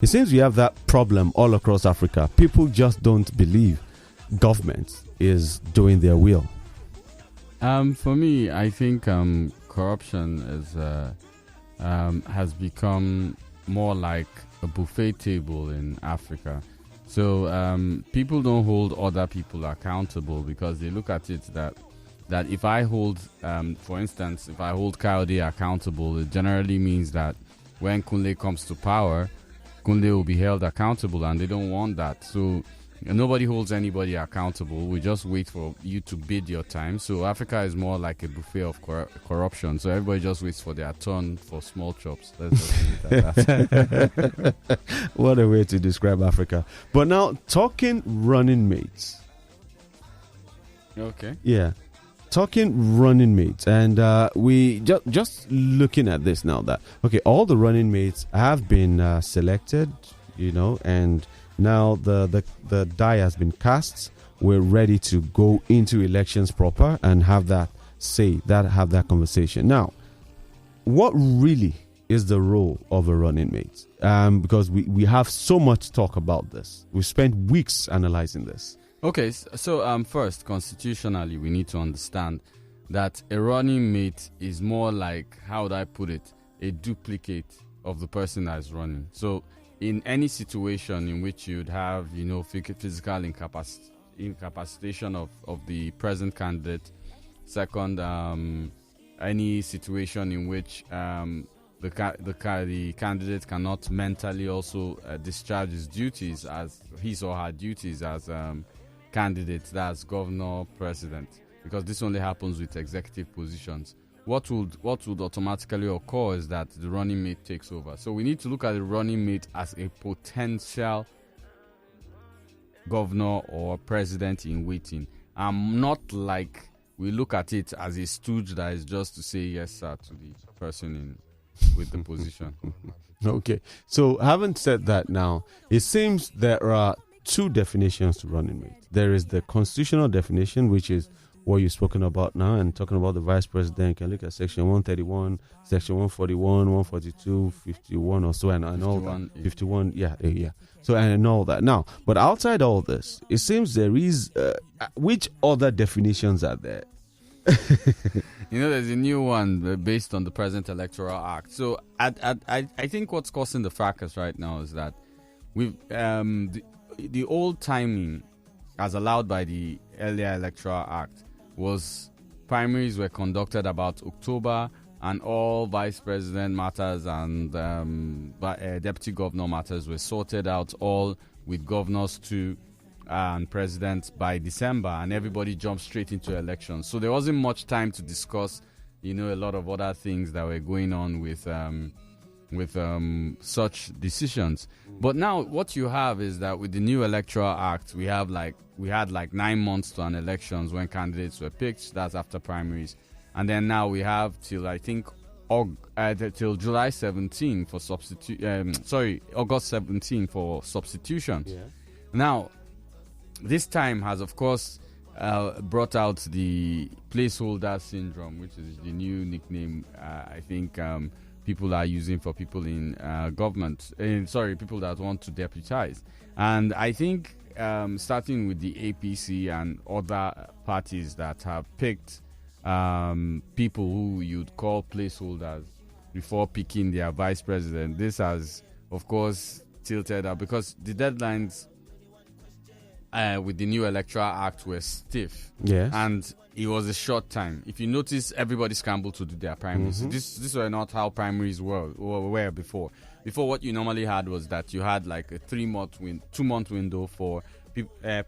It seems we have that problem all across Africa. People just don't believe government is doing their will. For me, I think corruption has become more like a buffet table in Africa. So people don't hold other people accountable because they look at it that if I hold, for instance, if I hold Kayode accountable, it generally means that when Kunle comes to power, Kunle will be held accountable, and they don't want that. So nobody holds anybody accountable. We just wait for you to bid your time. So Africa is more like a buffet of corruption. So everybody just waits for their turn for small chops. Let's just leave it at that. What a way to describe Africa. But now, talking running mates. Okay. Yeah. Talking running mates, and we just looking at this now that, okay, all the running mates have been selected, and now the die has been cast. We're ready to go into elections proper and have that conversation. Now, what really is the role of a running mate? Because we have so much talk about this. We spent weeks analyzing this. Okay, so first, constitutionally, we need to understand that a running mate is more like, how would I put it, a duplicate of the person that is running. So in any situation in which you'd have, physical incapacitation of the present candidate, second, any situation in which the candidate cannot mentally also discharge his duties as his or her duties as candidates, that's governor, president, because this only happens with executive positions. What would automatically occur is that the running mate takes over. So we need to look at the running mate as a potential governor or president in waiting. Not like we look at it as a stooge that is just to say yes sir to the person with the position. Okay, so having said that, now it seems there are two definitions to running mate. There is the constitutional definition, which is what you've spoken about now, and talking about the vice president. You can look at section 131, section 141, 142, 51 or so, and all that. 51, yeah. So, and all that. Now, but outside all this, it seems there is, which other definitions are there? There's a new one based on the present Electoral Act. So, I think what's causing the fracas right now is that we've the old timing, as allowed by the earlier Electoral Act, was primaries were conducted about October, and all vice president matters and deputy governor matters were sorted out, all with governors too and presidents by December, and everybody jumped straight into elections. So there wasn't much time to discuss, a lot of other things that were going on with such decisions. But now what you have is that with the new Electoral Act, we had 9 months to an elections when candidates were picked. That's after primaries. And then now we have till I think till July 17 for August 17 for substitution. Yeah. Now, this time has of course brought out the placeholder syndrome, which is the new nickname I think people are using for people in government. People that want to deputize. And I think starting with the APC and other parties that have picked people who you'd call placeholders before picking their vice president, this has, of course, tilted up because the deadlines with the new Electoral Act were stiff. Yes. And it was a short time. If you notice, everybody scrambled to do their primaries. Mm-hmm. This were not how primaries were before. Before, what you normally had was that you had like a 2-month window for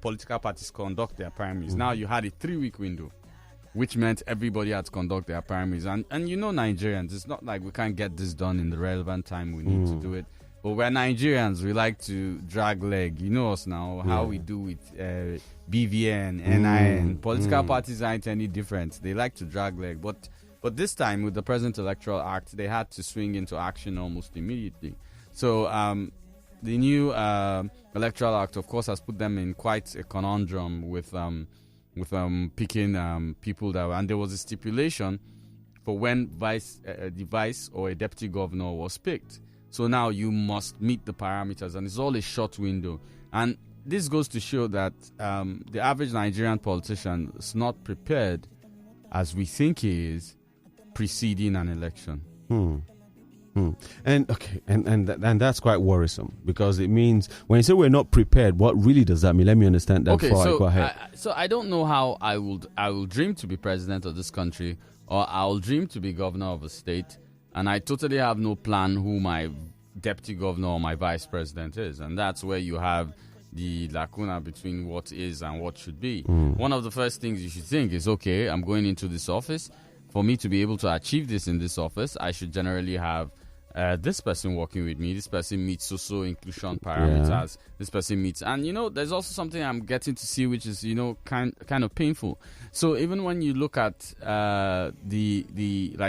political parties to conduct their primaries. Mm-hmm. Now you had a 3-week window, which meant everybody had to conduct their primaries. And Nigerians, it's not like we can't get this done in the relevant time we need to do it. But we're Nigerians, we like to drag leg. You know us now, how we do with BVN, NIN. Political parties aren't any different. They like to drag leg. But this time, with the present Electoral Act, they had to swing into action almost immediately. So the new Electoral Act, of course, has put them in quite a conundrum with picking people that were, and there was a stipulation for when the vice or a deputy governor was picked. So now you must meet the parameters, and it's all a short window. And this goes to show that the average Nigerian politician is not prepared as we think he is preceding an election. And that's quite worrisome, because it means when you say we're not prepared, what really does that mean? Let me understand that before I go ahead. So I don't know how I will dream to be president of this country, or I'll dream to be governor of a state, and I totally have no plan who my deputy governor or my vice president is. And that's where you have the lacuna between what is and what should be. One of the first things you should think is, okay, I'm going into this office. For me to be able to achieve this in this office, I should generally have this person working with me. This person meets social inclusion parameters. This person meets, and there's also something I'm getting to see, which is kind of painful. So even when you look at the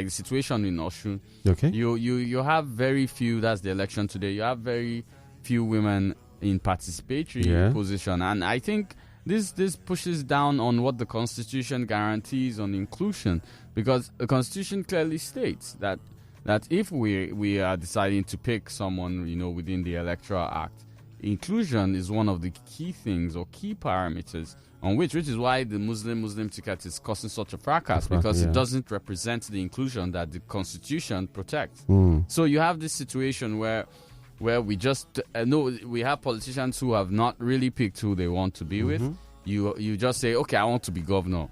situation in Osun, okay, you have very few. That's the election today. You have very few women in participatory position, and I think this pushes down on what the Constitution guarantees on inclusion, because the Constitution clearly states that if we are deciding to pick someone within the Electoral Act, inclusion is one of the key things or key parameters on which is why the Muslim ticket is causing such a fracas, because it doesn't represent the inclusion that the Constitution protects. So you have this situation where we just we have politicians who have not really picked who they want to be with. You just say, okay, I want to be governor.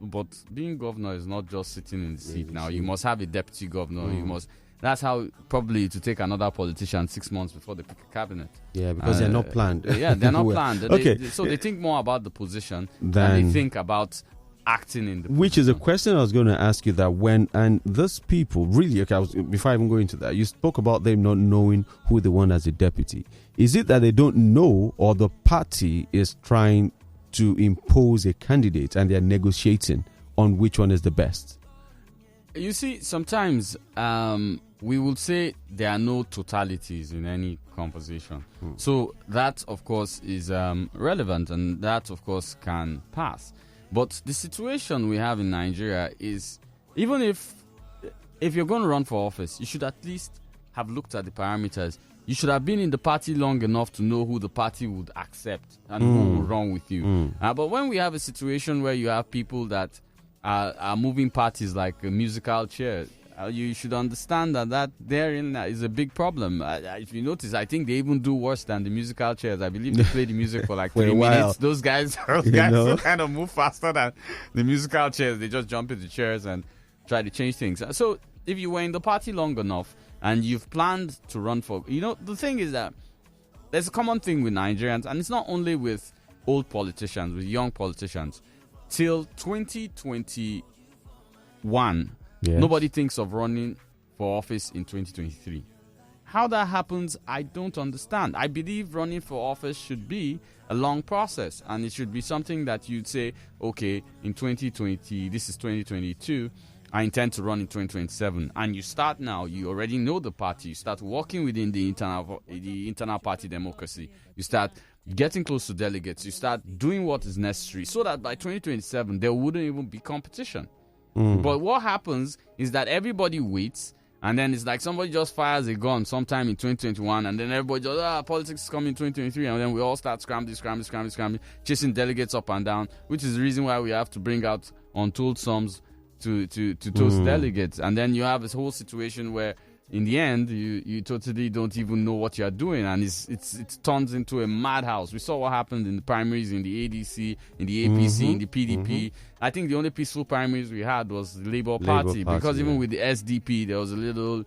But being governor is not just sitting in the seat. Now you must have a deputy governor. You must. That's how probably to take another politician 6 months before they pick a cabinet. Yeah, because they're not planned. Yeah, they're not planned. Okay, they think more about the position than they think about acting in the position. Which is a question I was going to ask you, that and those people really, before I even go into that, you spoke about them not knowing who they want as a deputy. Is it that they don't know, or the party is trying to impose a candidate and they're negotiating on which one is the best? You see, sometimes we will say there are no totalities in any conversation. So that, of course, is relevant, and that, of course, can pass. But the situation we have in Nigeria is, even if you're going to run for office, you should at least have looked at the parameters. You should have been in the party long enough to know who the party would accept and who will run with you. But when we have a situation where you have people that are moving parties like a musical chair, you should understand that therein is a big problem. If you notice, I think they even do worse than the musical chairs. I believe they play the music for like 3 minutes. Those guys kind of move faster than the musical chairs. They just jump into chairs and try to change things. So if you were in the party long enough and you've planned to run for, the thing is that there's a common thing with Nigerians, and it's not only with old politicians, with young politicians. Till 2021, nobody thinks of running for office in 2023. How that happens, I don't understand. I believe running for office should be a long process, and it should be something that you'd say, okay, in 2020, this is 2022, I intend to run in 2027. And you start now, you already know the party, you start working within the internal party democracy, you start getting close to delegates, you start doing what is necessary so that by 2027 there wouldn't even be competition. But what happens is that everybody waits, and then it's like somebody just fires a gun sometime in 2021, and then everybody just, politics is coming in 2023, and then we all start scrambling, chasing delegates up and down, which is the reason why we have to bring out untold sums to those delegates. And then you have this whole situation where in the end, you totally don't even know what you're doing, and it turns into a madhouse. We saw what happened in the primaries, in the ADC, in the APC, in the PDP. I think the only peaceful primaries we had was the Labour Party, because even with the SDP, there was a little,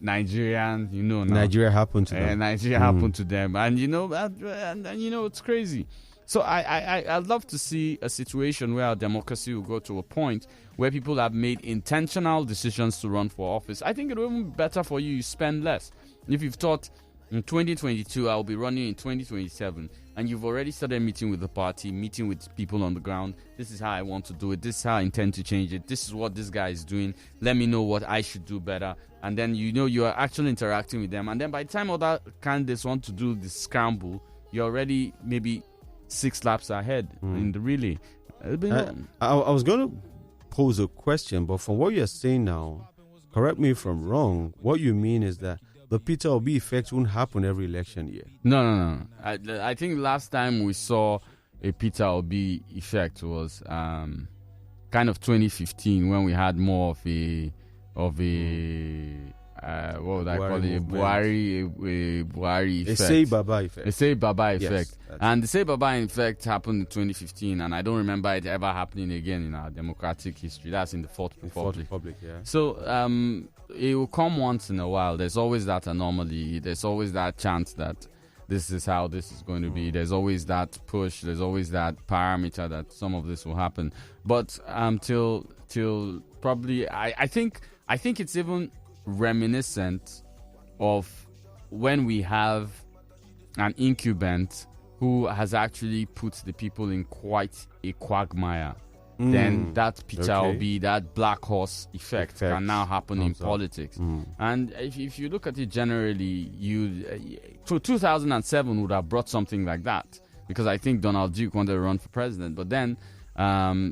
Nigerian, Nigeria happened to them. Nigeria happened to them, and it's crazy. So I'd love to see a situation where our democracy will go to a point where people have made intentional decisions to run for office. I think it will be better for you. You spend less. If you've thought in 2022, I'll be running in 2027, and you've already started meeting with the party, meeting with people on the ground. This is how I want to do it. This is how I intend to change it. This is what this guy is doing. Let me know what I should do better. And then you are actually interacting with them. And then by the time other candidates want to do the scramble, you're already maybe 6 laps ahead in the relay. I was going to pose a question, but from what you're saying now, correct me if I'm wrong, what you mean is that the Peter Obi effect won't happen every election year. No. I think last time we saw a Peter Obi effect was kind of 2015 when we had more of a what would I call it? A Buhari effect. A Say Baba effect. A Say Baba effect. Yes, and the Say Baba effect happened in 2015, and I don't remember it ever happening again in our democratic history. That's in the Fourth Republic. Yeah. So it will come once in a while. There's always that anomaly. There's always that chance that this is how this is going to be. There's always that push. There's always that parameter that some of this will happen. But till probably, I think it's even reminiscent of when we have an incumbent who has actually put the people in quite a quagmire. Then that Peter Obi, that black horse effect can now happen in politics. And if you look at it generally, 2007 would have brought something like that, because I think Donald Duke wanted to run for president, but then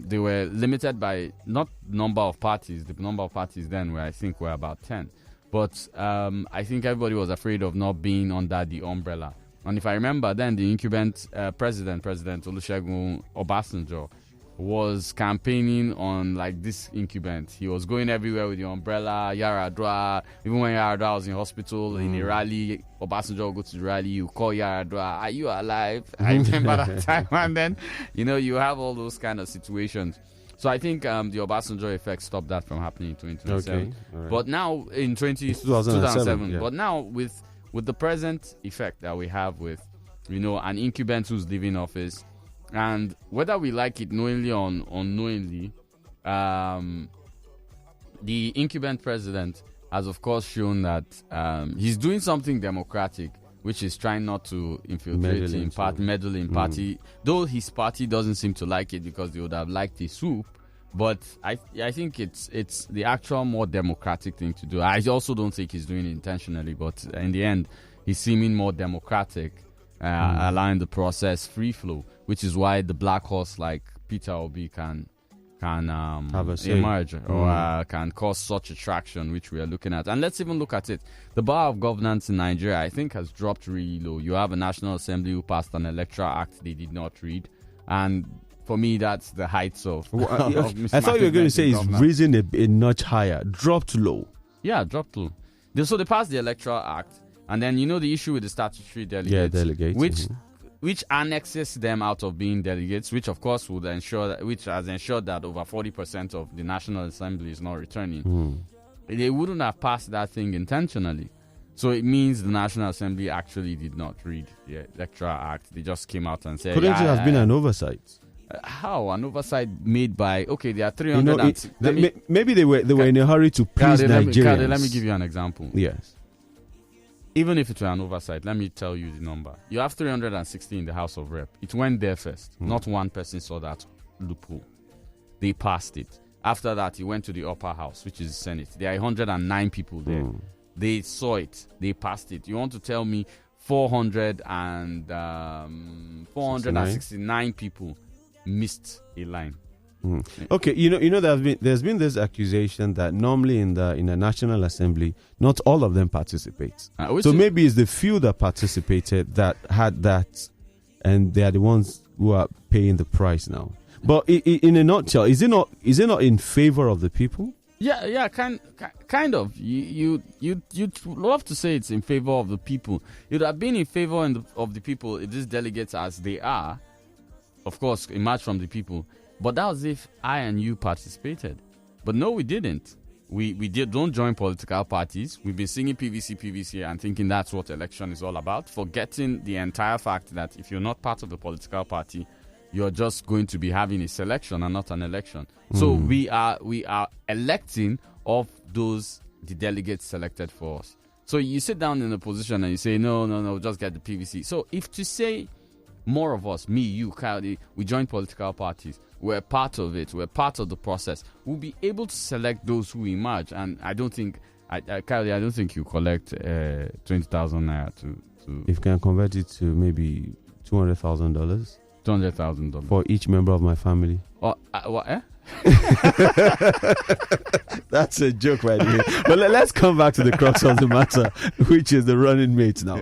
they were limited by not number of parties. The number of parties then were about 10. But I think everybody was afraid of not being under the umbrella. And if I remember, then the incumbent President Olusegun Obasanjo, was campaigning on like this incumbent. He was going everywhere with the umbrella, Yaradua. Even when Yaradua was in hospital, in a rally, Obasanjo would go to the rally, you call Yaradua, are you alive? I remember that time. And then, you have all those kind of situations. So I think the Obasanjo effect stopped that from happening in 2027. Okay. Right. But now in 2007. But now with the present effect that we have with, an incumbent who's leaving office, and whether we like it knowingly or unknowingly, the incumbent president has, of course, shown that he's doing something democratic, which is trying not to infiltrate meddle in party. Though his party doesn't seem to like it because they would have liked a swoop. But I think it's the actual more democratic thing to do. I also don't think he's doing it intentionally, but in the end, he's seeming more democratic, allowing the process free flow, which is why the black horse like Peter Obi can emerge or can cause such attraction, which we are looking at. And let's even look at it. The bar of governance in Nigeria, I think, has dropped really low. You have a National Assembly who passed an electoral act they did not read, and for me, that's the heights of. I thought you were going to say it's risen a notch higher, dropped low. Yeah, dropped low. So they passed the Electoral Act, and then the issue with the statutory delegates. Yeah, delegates. Which annexes them out of being delegates, which of course would which has ensured that over 40% of the National Assembly is not returning. They wouldn't have passed that thing intentionally. So it means the National Assembly actually did not read the Electoral Act. They just came out and said, couldn't it have been an oversight? How? An oversight made by, there are 300... maybe they were in a hurry to please Nigerians. Let me give you an example. Yes. Even if it were an oversight, let me tell you the number. You have 360 in the House of Rep. It went there first. Not one person saw that loophole. They passed it. After that, it went to the upper house, which is the Senate. There are 109 people there. They saw it. They passed it. You want to tell me 469 people missed a line? Okay, there's been this accusation that normally in the National Assembly, not all of them participate. So maybe it's the few that participated that had that, and they are the ones who are paying the price now. But in a nutshell, is it not in favor of the people? Yeah, kind of. You'd love to say it's in favor of the people. You'd have been in favor of the people if these delegates, as they are, of course, emerged from the people. But that was if I and you participated. But no, we didn't. We don't join political parties. We've been singing PVC and thinking that's what election is all about, forgetting the entire fact that if you're not part of the political party, you're just going to be having a selection and not an election. So we are electing of the delegates selected for us. So you sit down in a position and you say, no, just get the PVC. So if to say more of us, me, you, Kyle, we join political parties, we're part of it, we're part of the process, we'll be able to select those who emerge. And I don't think, Kyle, I don't think you collect 20,000 naira to... If you can convert it to maybe $200,000. $200,000 for each member of my family. Oh, what? Eh? That's a joke, by the way. But let's come back to the crux of the matter, which is the running mates now.